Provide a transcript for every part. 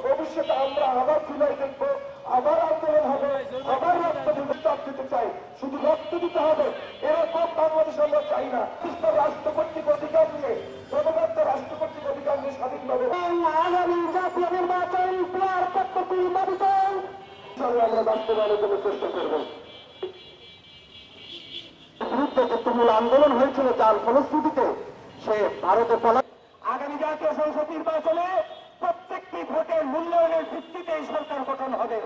ভবিষ্যতে আমরা আবার জুলাই দেখবো, আবার আন্দোলন হবে, আবার রক্ত দিতে চাই। শুধু রক্ত দিতে হবে এরকম বাংলাদেশ আমরা চাই না। রাষ্ট্রপতির অধিকার নিয়ে প্রধানত রাষ্ট্রপতির অধিকার নিয়ে স্বাধীনভাবে আগামী জাতীয় নির্বাচন আমরা বাস্তবায়নের জন্য চেষ্টা করবো। বিরুদ্ধে তুমুল আন্দোলন হয়েছিল, যার ফলশ্রুতিতে সে ভারতে পলায়। আগামী জাতীয় সংসদ নির্বাচনে প্রত্যেকটি ভোটের মূল্যায়নের ভিত্তিতেই সরকার গঠন হবে।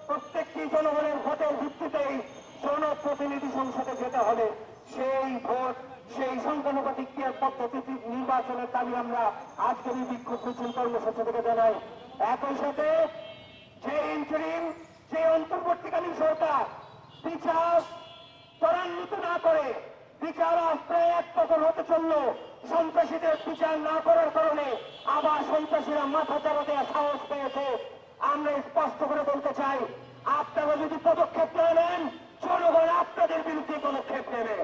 প্রত্যেকটি জনগণের ভোটের ভিত্তিতেই জনপ্রতিনিধি সংসদে যেতে হবে। সেই ভোট, সেই সংখ্যানুপাতিক পদ্ধতি নির্বাচনের দাবি আমরা আজকের এই বিক্ষোভ মিছিল কর্মসূচি থেকে জানাই। একই সাথে যে ইন্টারিম, যে অন্তর্বর্তীকালীন সরকার বিচার ত্বরান্বিত না করে, বিচার প্রায় এক পতন হতে চলল, সন্ত্রাসীদের বিচার না করার কারণে আবার সন্ত্রাসীরা মাথা চারা দেওয়ার সাহস পেয়েছে। আমরা স্পষ্ট করে বলতে চাই, আপনারা যদি পদক্ষেপ না নেন, জনগণ আপনাদের বিরুদ্ধে পদক্ষেপ নেবে।